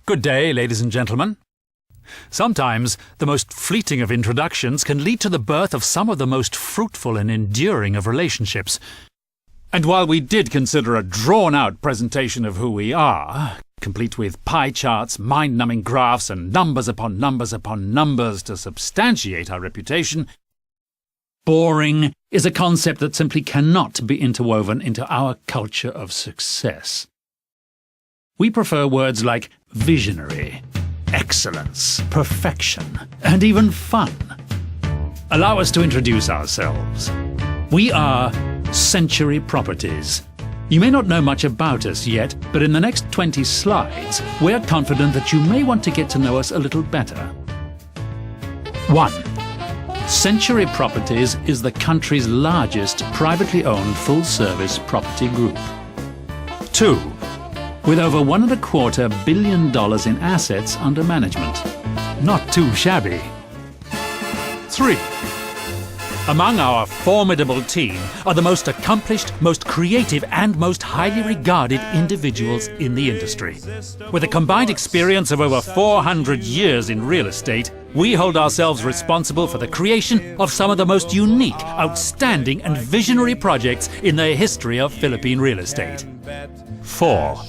Good day, ladies and gentlemen. Sometimes the most fleeting of introductions can lead to the birth of some of the most fruitful and enduring of relationships. And while we did consider a drawn-out presentation of who we are, complete with pie charts, mind-numbing graphs, and numbers upon numbers upon numbers to substantiate our reputation, boring is a concept that simply cannot be interwoven into our culture of success. We prefer words like visionary, excellence, perfection, and even fun. Allow us to introduce ourselves. We are Century Properties. You may not know much about us yet, but in the next 20 slides, we're confident that you may want to get to know us a little better. 1. Century Properties is the country's largest privately owned full-service property group. 2. With over $1.25 billion in assets under management. Not too shabby. 3. Among our formidable team are the most accomplished, most creative, and most highly regarded individuals in the industry. With a combined experience of over 400 years in real estate, we hold ourselves responsible for the creation of some of the most unique, outstanding, and visionary projects in the history of Philippine real estate. 4.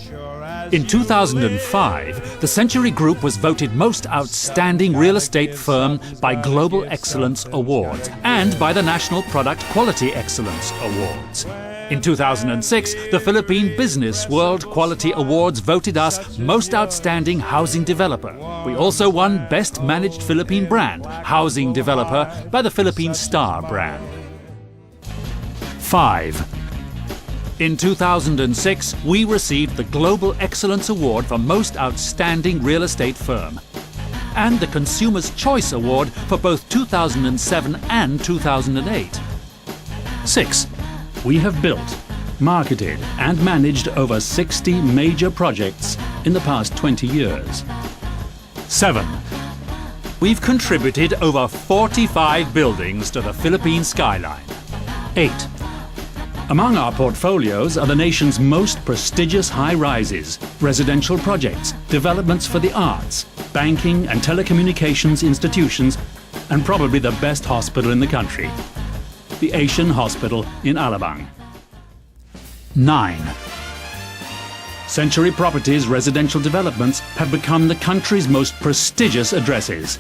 In 2005, the Century Group was voted Most Outstanding Real Estate Firm by Global Excellence Awards and by the National Product Quality Excellence Awards. In 2006, the Philippine Business World Quality Awards voted us Most Outstanding Housing Developer. We also won Best Managed Philippine Brand, Housing Developer, by the Philippine Star brand. 5. In 2006, we received the Global Excellence Award for Most Outstanding Real Estate Firm and the Consumer's Choice Award for both 2007 and 2008. 6. We have built, marketed and managed over 60 major projects in the past 20 years. 7. We've contributed over 45 buildings to the Philippine skyline. 8. Among our portfolios are the nation's most prestigious high-rises, residential projects, developments for the arts, banking and telecommunications institutions, and probably the best hospital in the country, the Asian Hospital in Alabang. 9. Century Properties residential developments have become the country's most prestigious addresses.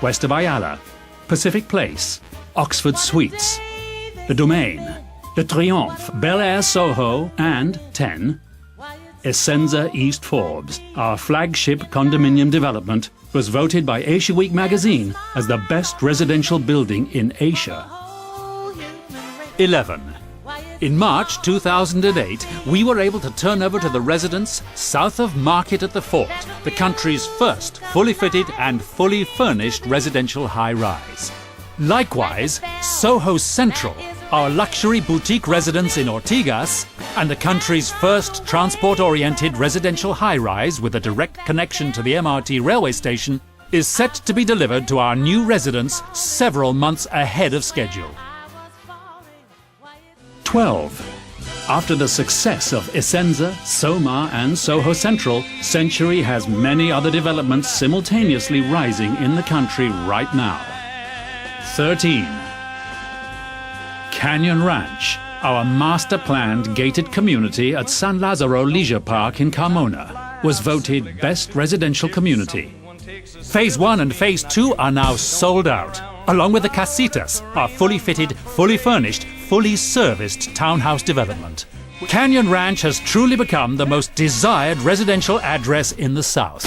West of Ayala, Pacific Place, Oxford Suites, The Domain, Le Triomphe, Bel Air Soho, and 10. Essenza East Forbes, our flagship condominium development, was voted by Asia Week magazine as the best residential building in Asia. 11. In March 2008, we were able to turn over to the residents south of Market at the Fort, the country's first fully fitted and fully furnished residential high-rise. Likewise, Soho Central, our luxury boutique residence in Ortigas, and the country's first transport-oriented residential high-rise with a direct connection to the MRT railway station, is set to be delivered to our new residents several months ahead of schedule. 12. After the success of Essenza, Soma, and Soho Central, Century has many other developments simultaneously rising in the country right now. 13. Canyon Ranch, our master-planned gated community at San Lazaro Leisure Park in Carmona, was voted Best Residential Community. Phase 1 and Phase 2 are now sold out, along with the Casitas, our fully fitted, fully furnished, fully serviced townhouse development. Canyon Ranch has truly become the most desired residential address in the South.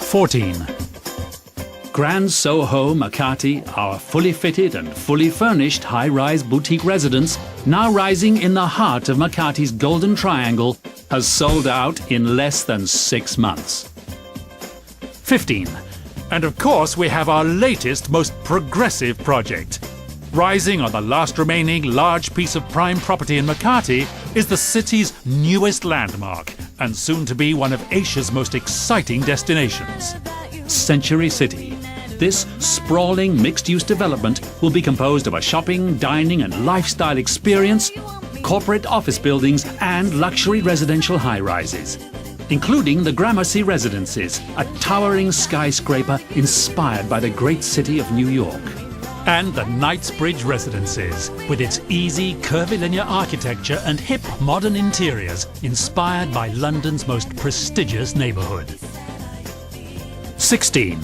14. Grand Soho Makati, our fully fitted and fully furnished high-rise boutique residence, now rising in the heart of Makati's Golden Triangle, has sold out in less than 6 months. 15. And of course we have our latest, most progressive project. Rising on the last remaining large piece of prime property in Makati is the city's newest landmark, and soon to be one of Asia's most exciting destinations. Century City. This sprawling mixed-use development will be composed of a shopping, dining and lifestyle experience, corporate office buildings and luxury residential high-rises. including the Gramercy Residences, a towering skyscraper inspired by the great city of New York. And the Knightsbridge Residences, with its easy, curvilinear architecture and hip, modern interiors, inspired by London's most prestigious neighbourhood. 16.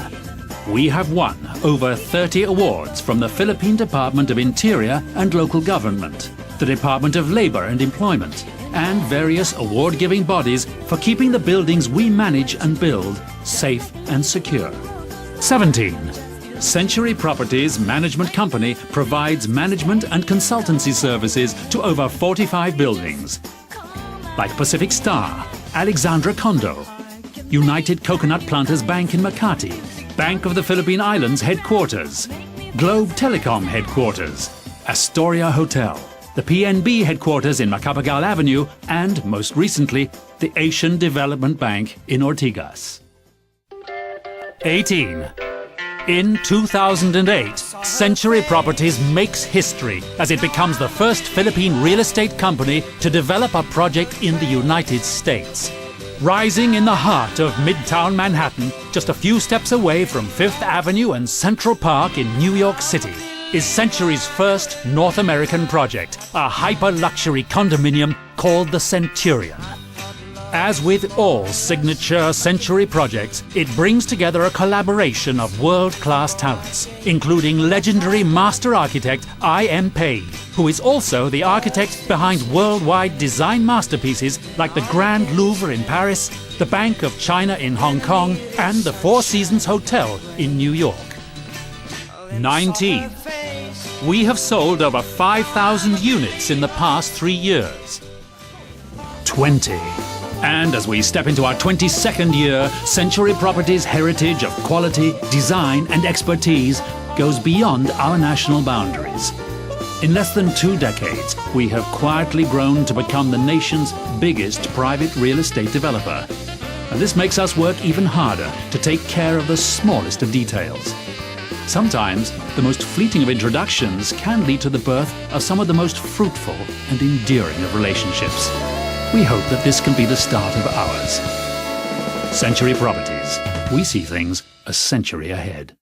We have won over 30 awards from the Philippine Department of Interior and Local Government, the Department of Labour and Employment, and various award-giving bodies for keeping the buildings we manage and build safe and secure. 17. Century Properties Management Company provides management and consultancy services to over 45 buildings, like Pacific Star, Alexandra Condo, United Coconut Planters Bank in Makati, Bank of the Philippine Islands Headquarters, Globe Telecom Headquarters, Astoria Hotel, the PNB Headquarters in Macapagal Avenue, and, most recently, the Asian Development Bank in Ortigas. 18. In 2008, Century Properties makes history as it becomes the first Philippine real estate company to develop a project in the United States. Rising in the heart of Midtown Manhattan, just a few steps away from Fifth Avenue and Central Park in New York City, is Century's first North American project, a hyper-luxury condominium called the Centurion. As with all signature Century projects, it brings together a collaboration of world-class talents, including legendary master architect I.M. Pei, who is also the architect behind worldwide design masterpieces like the Grand Louvre in Paris, the Bank of China in Hong Kong, and the Four Seasons Hotel in New York. 19. We have sold over 5,000 units in the past 3 years. 20. And as we step into our 22nd year, Century Properties' heritage of quality, design and expertise goes beyond our national boundaries. In less than 2 decades, we have quietly grown to become the nation's biggest private real estate developer. And this makes us work even harder to take care of the smallest of details. Sometimes, the most fleeting of introductions can lead to the birth of some of the most fruitful and enduring of relationships. We hope that this can be the start of ours. Century Properties. We see things a century ahead.